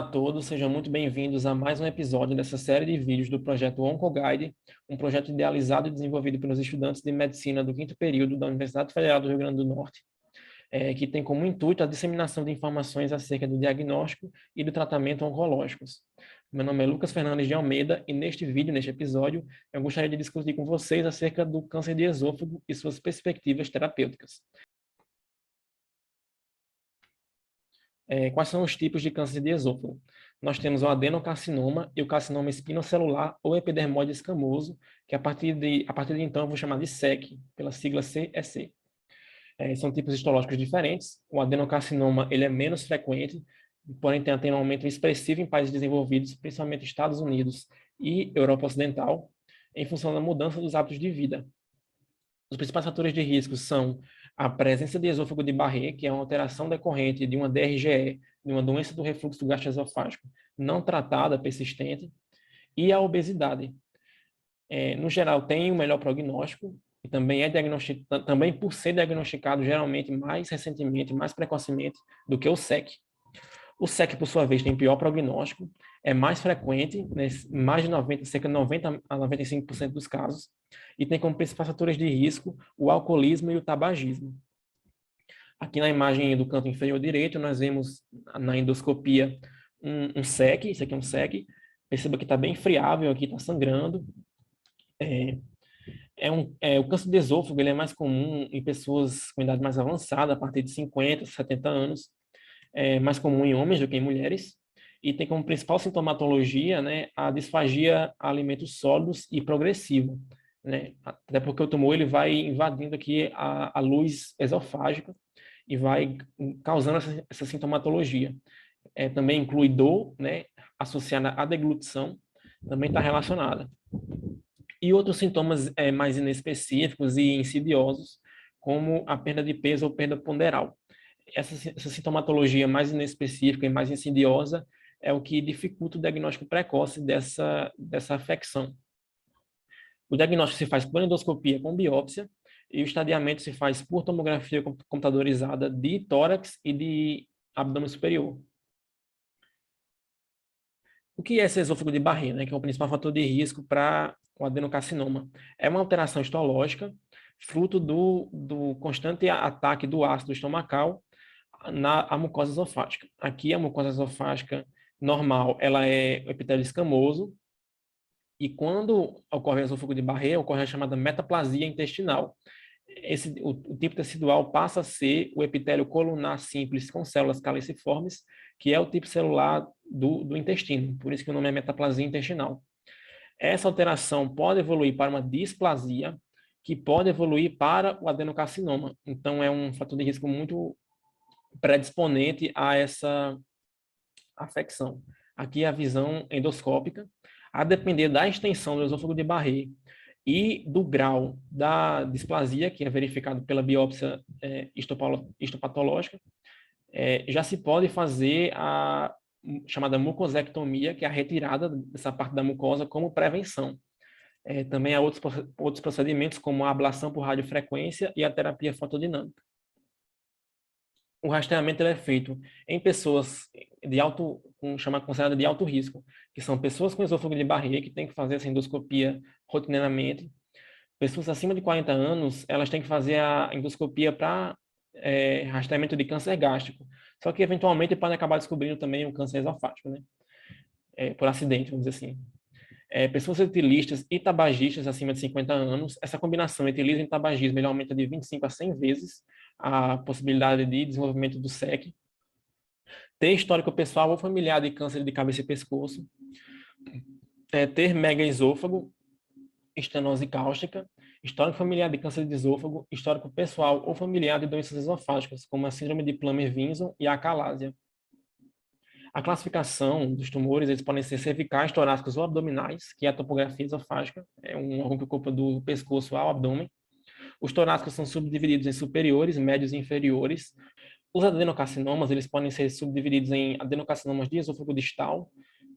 a todos, sejam muito bem-vindos a mais um episódio dessa série de vídeos do projeto OncoGuide, um projeto idealizado e desenvolvido pelos estudantes de medicina do quinto período da Universidade Federal do Rio Grande do Norte, que tem como intuito a disseminação de informações acerca do diagnóstico e do tratamento oncológicos. Meu nome é Lucas Fernandes de Almeida e neste episódio, eu gostaria de discutir com vocês acerca do câncer de esôfago e suas perspectivas terapêuticas. Quais são os tipos de câncer de esôfago? Nós temos o adenocarcinoma e o carcinoma espinocelular ou epidermoide escamoso, que a partir de então eu vou chamar de SEC, pela sigla CEC. São tipos histológicos diferentes. O adenocarcinoma ele é menos frequente, porém tem um aumento expressivo em países desenvolvidos, principalmente Estados Unidos e Europa Ocidental, em função da mudança dos hábitos de vida. Os principais fatores de risco são a presença de esôfago de Barré, que é uma alteração decorrente de uma DRGE, de uma doença do refluxo gastroesofágico não tratada, persistente, e a obesidade. No geral, tem o melhor prognóstico, e também também por ser diagnosticado geralmente mais recentemente, mais precocemente do que o SEC. O SEC, por sua vez, tem pior prognóstico, é mais frequente, né, mais de 90, cerca de 90 a 95% dos casos, e tem como principais fatores de risco o alcoolismo e o tabagismo. Aqui na imagem do canto inferior direito, nós vemos na endoscopia um SEC, isso aqui é um SEC, perceba que está bem friável, aqui está sangrando. O câncer de esôfago ele é mais comum em pessoas com idade mais avançada, a partir de 50, 70 anos, é mais comum em homens do que em mulheres, e tem como principal sintomatologia, né, a disfagia a alimentos sólidos e progressiva, né? Até porque o tumor ele vai invadindo aqui a luz esofágica e vai causando essa sintomatologia. Também inclui dor, né, associada à deglutição, também está relacionada. E outros sintomas mais inespecíficos e insidiosos, como a perda de peso ou perda ponderal. Essa sintomatologia mais inespecífica e mais insidiosa é o que dificulta o diagnóstico precoce dessa afecção. O diagnóstico se faz por endoscopia com biópsia e o estadiamento se faz por tomografia computadorizada de tórax e de abdômen superior. O que é esse esôfago de Barré, né, que é o principal fator de risco para o adenocarcinoma? É uma alteração histológica, fruto do constante ataque do ácido estomacal na mucosa esofágica. Aqui a mucosa esofágica normal, ela é o epitélio escamoso, e quando ocorre o esôfago de Barré, ocorre a chamada metaplasia intestinal. O tipo tecidual passa a ser o epitélio colunar simples com células caliciformes, que é o tipo celular do intestino, por isso que o nome é metaplasia intestinal. Essa alteração pode evoluir para uma displasia, que pode evoluir para o adenocarcinoma. Então, é um fator de risco muito predisponente a essa afecção. Aqui é a visão endoscópica, a depender da extensão do esôfago de Barré e do grau da displasia, que é verificado pela biópsia histopatológica, já se pode fazer a chamada mucosectomia, que é a retirada dessa parte da mucosa como prevenção. Também há outros procedimentos, como a ablação por radiofrequência e a terapia fotodinâmica. O rastreamento é feito em pessoas considerada de alto risco, que são pessoas com esôfago de Barré, que têm que fazer essa endoscopia rotineiramente. Pessoas acima de 40 anos, elas têm que fazer a endoscopia para rastreamento de câncer gástrico. Só que, eventualmente, podem acabar descobrindo também o câncer esofágico, né? Por acidente, vamos dizer assim. Pessoas etilistas e tabagistas acima de 50 anos, essa combinação etilismo e tabagismo ele aumenta de 25 a 100 vezes a possibilidade de desenvolvimento do SEC. Ter histórico pessoal ou familiar de câncer de cabeça e pescoço. Ter megaesôfago, estenose cáustica, histórico familiar de câncer de esôfago, histórico pessoal ou familiar de doenças esofágicas, como a síndrome de Plummer-Vinson e a acalásia. A classificação dos tumores, eles podem ser cervicais, torácicos ou abdominais, que é a topografia esofágica, é um órgão que ocupa do pescoço ao abdômen. Os torácicos são subdivididos em superiores, médios e inferiores. Os adenocarcinomas, eles podem ser subdivididos em adenocarcinomas de esôfago distal,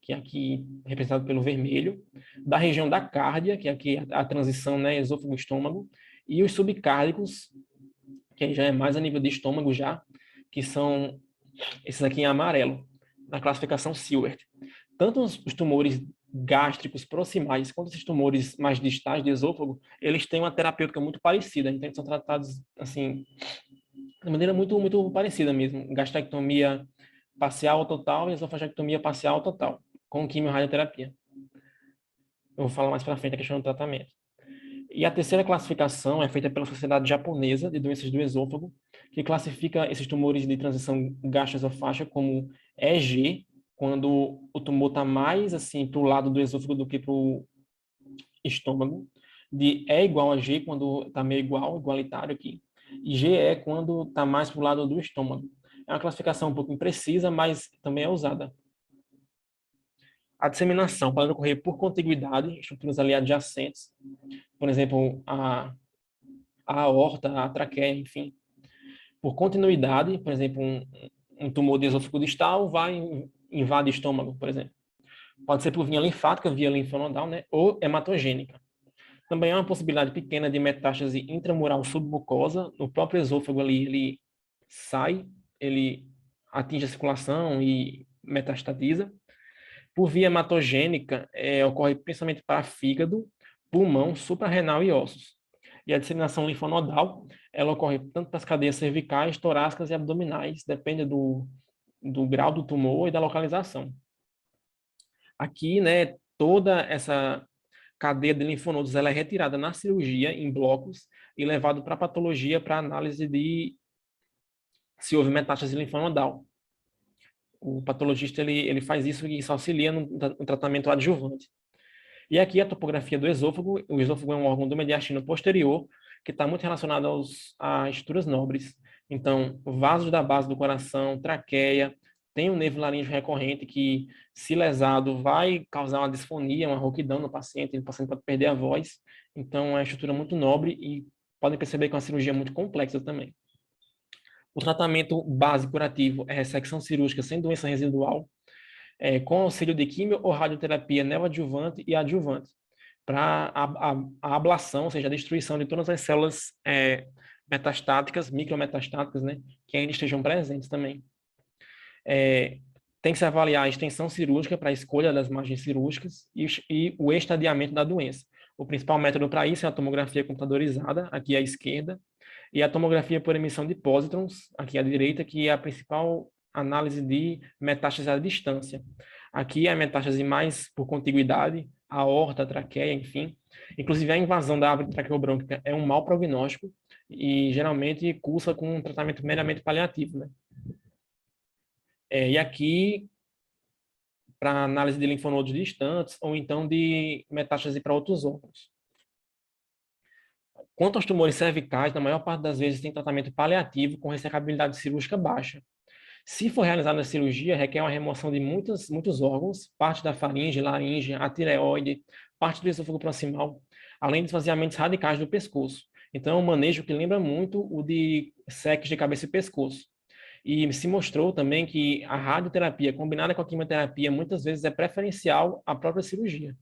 que é aqui representado pelo vermelho, da região da cárdia, que é aqui a transição, né, esôfago-estômago, e os subcárdicos, que aí já é mais a nível de estômago já, que são esses aqui em amarelo. na classificação Siewert. Tanto os tumores gástricos proximais quanto esses tumores mais distais do esôfago, eles têm uma terapêutica muito parecida, então eles são tratados assim de maneira muito parecida mesmo, gastrectomia parcial ou total e esofagectomia parcial ou total, com quimio-radioterapia. Eu vou falar mais para frente a questão do tratamento. E a terceira classificação é feita pela Sociedade Japonesa de Doenças do Esôfago, que classifica esses tumores de transição gastroesofágica como EG, quando o tumor está mais assim para o lado do esôfago do que para o estômago, de E igual a G, quando está meio igualitário aqui, e GE quando está mais para o lado do estômago. É uma classificação um pouco imprecisa, mas também é usada. A disseminação pode ocorrer por contiguidade, estruturas ali adjacentes, por exemplo, a aorta, a traqueia, enfim. Por continuidade, por exemplo, um tumor de esôfago distal vai invade o estômago, por exemplo. Pode ser por via linfática, via linfonodal, né? Ou hematogênica. Também há uma possibilidade pequena de metástase intramural submucosa. No próprio esôfago ali, ele sai, ele atinge a circulação e metastatiza. Por via hematogênica, ocorre principalmente para fígado, pulmão, suprarrenal e ossos. E a disseminação linfonodal, ela ocorre tanto para as cadeias cervicais, torácicas e abdominais, depende do grau do tumor e da localização. Aqui, né, toda essa cadeia de linfonodos ela é retirada na cirurgia em blocos e levado para a patologia para análise de se houve metástase linfonodal. O patologista ele faz isso e isso auxilia no tratamento adjuvante. E aqui a topografia do esôfago. O esôfago é um órgão do mediastino posterior que está muito relacionado às estruturas nobres. Então, vasos da base do coração, traqueia, tem o nervo laríngeo recorrente que, se lesado, vai causar uma disfonia, uma rouquidão no paciente. O paciente pode perder a voz. Então, é uma estrutura muito nobre e podem perceber que é uma cirurgia muito complexa também. O tratamento base curativo é ressecção cirúrgica sem doença residual, com auxílio de quimio ou radioterapia neoadjuvante e adjuvante, para a ablação, ou seja, a destruição de todas as células metastáticas, micrometastáticas, né, que ainda estejam presentes também. Tem que se avaliar a extensão cirúrgica para a escolha das margens cirúrgicas e o estadiamento da doença. O principal método para isso é a tomografia computadorizada, aqui à esquerda, e a tomografia por emissão de pósitrons, aqui à direita, que é a principal análise de metástase à distância. Aqui é a metástase mais por contiguidade, a aorta, a traqueia, enfim. Inclusive, a invasão da árvore traqueobrônquica é um mau prognóstico e geralmente cursa com um tratamento meramente paliativo, né? E aqui, para análise de linfonodos distantes ou então de metástase para outros órgãos. Quanto aos tumores cervicais, na maior parte das vezes tem tratamento paliativo com ressecabilidade cirúrgica baixa. Se for realizada a cirurgia, requer uma remoção de muitos órgãos, parte da faringe, laringe, a tireoide, parte do esôfago proximal, além de esvaziamentos radicais do pescoço. Então, é um manejo que lembra muito o de SECs de cabeça e pescoço. E se mostrou também que a radioterapia combinada com a quimioterapia muitas vezes é preferencial à própria cirurgia.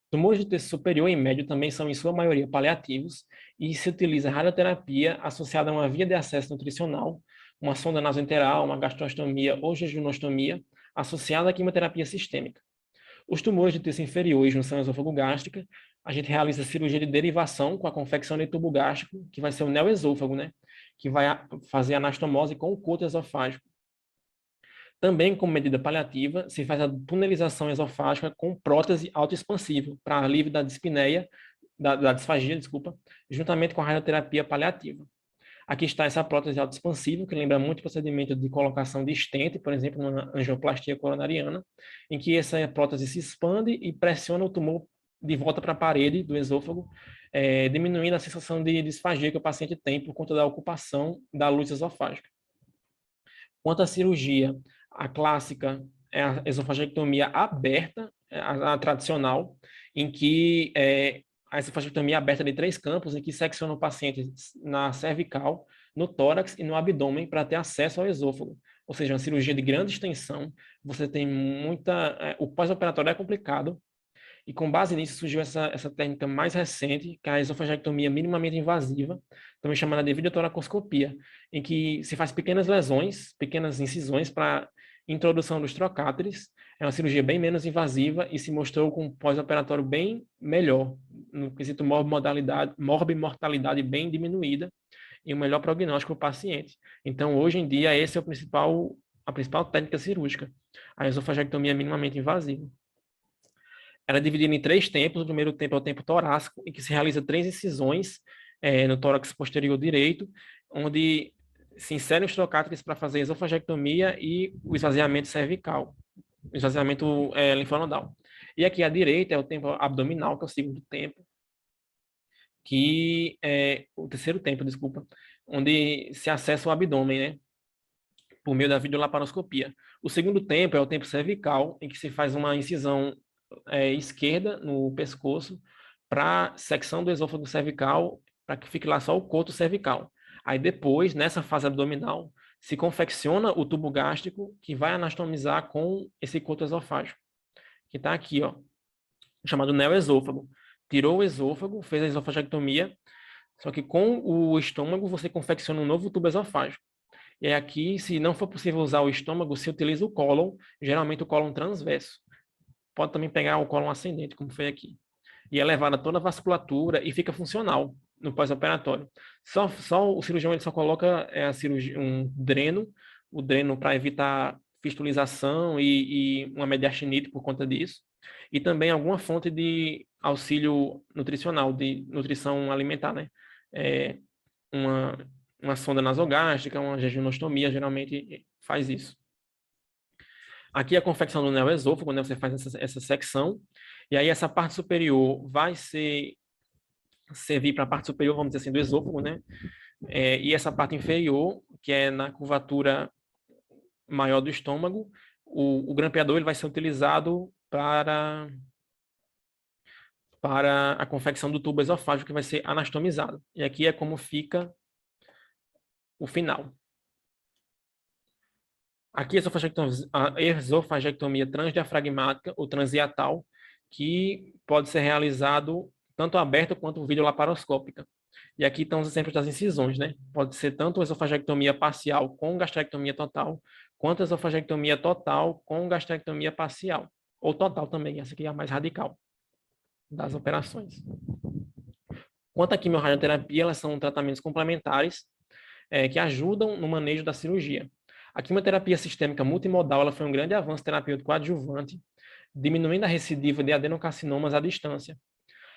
Tumores de terço superior e médio também são, em sua maioria, paliativos e se utiliza radioterapia associada a uma via de acesso nutricional, uma sonda nasoenteral, uma gastrostomia ou jejunostomia, associada à quimioterapia sistêmica. Os tumores de terço inferior e junção esôfago-gástrica, a gente realiza cirurgia de derivação com a confecção de tubo gástrico, que vai ser o neoesôfago, né? Que vai fazer anastomose com o coto esofágico. Também, como medida paliativa, se faz a tunelização esofágica com prótese autoexpansível para alívio da dispneia, da disfagia, desculpa, juntamente com a radioterapia paliativa. Aqui está essa prótese autoexpansível, que lembra muito o procedimento de colocação de stent, por exemplo, na angioplastia coronariana, em que essa prótese se expande e pressiona o tumor de volta para a parede do esôfago, diminuindo a sensação de disfagia que o paciente tem por conta da ocupação da luz esofágica. Quanto à cirurgia, a clássica é a esofagectomia aberta, a tradicional, em que a esofagectomia aberta de 3 campos, em que secciona o paciente na cervical, no tórax e no abdômen para ter acesso ao esôfago. Ou seja, uma cirurgia de grande extensão, você tem o pós-operatório é complicado, E com base nisso surgiu essa técnica mais recente, que é a esofagectomia minimamente invasiva, também chamada de videotoracoscopia, em que se faz pequenas lesões, pequenas incisões para introdução dos trocáteres. É uma cirurgia bem menos invasiva e se mostrou com um pós-operatório bem melhor, no quesito morbimortalidade bem diminuída e um melhor prognóstico para o paciente. Então, hoje em dia, esse é a principal técnica cirúrgica, a esofagectomia minimamente invasiva. Ela é dividida em 3 tempos. O primeiro tempo é o tempo torácico, em que se realiza 3 incisões no tórax posterior direito, onde se inserem os trocáteres para fazer a esofagectomia e o esvaziamento cervical, o esvaziamento linfonodal. E aqui à direita é o tempo abdominal, que é o segundo tempo, o terceiro tempo, desculpa, onde se acessa o abdômen, né, por meio da videolaparoscopia. O segundo tempo é o tempo cervical, em que se faz uma incisão esquerda no pescoço para secção do esôfago cervical, para que fique lá só o coto cervical. Aí depois, nessa fase abdominal, se confecciona o tubo gástrico que vai anastomizar com esse coto esofágico, que está aqui, ó, chamado neoesôfago. Tirou o esôfago, fez a esofagectomia, só que com o estômago você confecciona um novo tubo esofágico. E aí aqui, se não for possível usar o estômago, se utiliza o cólon, geralmente o cólon transverso. Pode também pegar o cólon ascendente, como foi aqui. E é levada toda a vasculatura e fica funcional no pós-operatório. Só o cirurgião ele só coloca um dreno, o dreno para evitar fistulização e uma mediastinite por conta disso. E também alguma fonte de auxílio nutricional, de nutrição alimentar, né? É, uma, uma sonda nasogástrica, uma jejunostomia, geralmente faz isso. Aqui é a confecção do neoesôfago, né? Você faz essa secção, e aí essa parte superior vai servir para a parte superior, vamos dizer assim, do esôfago, né? E essa parte inferior, que é na curvatura maior do estômago, o grampeador ele vai ser utilizado para a confecção do tubo esofágico, que vai ser anastomizado. E aqui é como fica o final. Aqui a esofagectomia transdiafragmática ou transhiatal, que pode ser realizado tanto aberta quanto videolaparoscópica. E aqui estão os exemplos das incisões, né? Pode ser tanto a esofagectomia parcial com gastrectomia total, quanto a esofagectomia total com gastrectomia parcial. Ou total também, essa aqui é a mais radical das operações. Quanto à quimiorradioterapia, elas são tratamentos complementares que ajudam no manejo da cirurgia. A quimioterapia sistêmica multimodal ela foi um grande avanço terapêutico adjuvante, diminuindo a recidiva de adenocarcinomas à distância.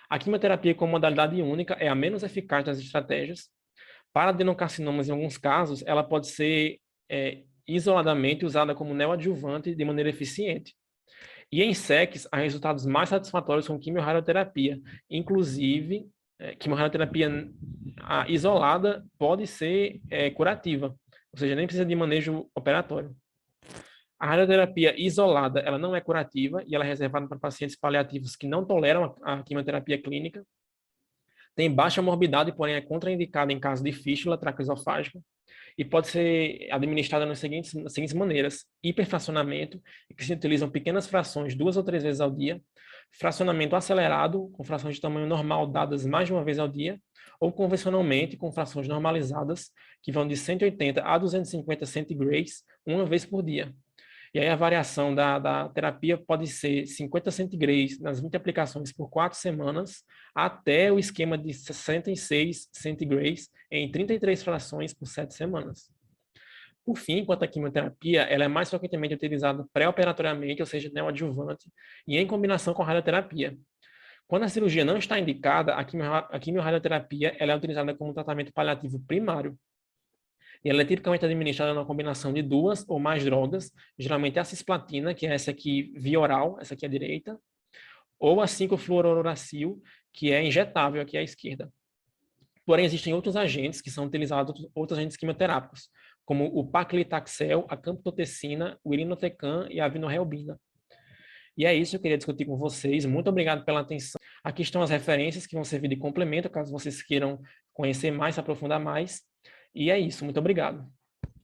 A quimioterapia com modalidade única é a menos eficaz das estratégias. Para adenocarcinomas, em alguns casos, ela pode ser isoladamente usada como neoadjuvante de maneira eficiente. E em SECs, há resultados mais satisfatórios com quimiorradioterapia. Inclusive, quimiorradioterapia isolada pode ser curativa, ou seja, nem precisa de manejo operatório. A radioterapia isolada, ela não é curativa e ela é reservada para pacientes paliativos que não toleram a quimioterapia clínica. Tem baixa morbidade, porém é contraindicada em caso de fístula traqueosofágica e pode ser administrada nas seguintes maneiras: hiperfracionamento, em que se utilizam pequenas frações 2 ou 3 vezes ao dia, fracionamento acelerado, com frações de tamanho normal dadas mais de uma vez ao dia, ou convencionalmente com frações normalizadas, que vão de 180 a 250 centigrays, uma vez por dia. E aí a variação da terapia pode ser 50 centigrays nas 20 aplicações por 4 semanas, até o esquema de 66 centigrays em 33 frações por 7 semanas. Por fim, enquanto a quimioterapia, ela é mais frequentemente utilizada pré-operatoriamente, ou seja, neoadjuvante, e em combinação com a radioterapia. Quando a cirurgia não está indicada, a quimiorradioterapia ela é utilizada como tratamento paliativo primário. E ela é tipicamente administrada na combinação de 2 ou mais drogas, geralmente a cisplatina, que é essa aqui via oral, essa aqui à direita, ou a 5-fluorouracil, que é injetável aqui à esquerda. Porém, existem outros agentes que são utilizados, outros agentes quimioterápicos, como o paclitaxel, a camptothecina, o irinotecan e a vinorelbina. E é isso que eu queria discutir com vocês. Muito obrigado pela atenção. Aqui estão as referências que vão servir de complemento, caso vocês queiram conhecer mais, se aprofundar mais. E é isso. Muito obrigado.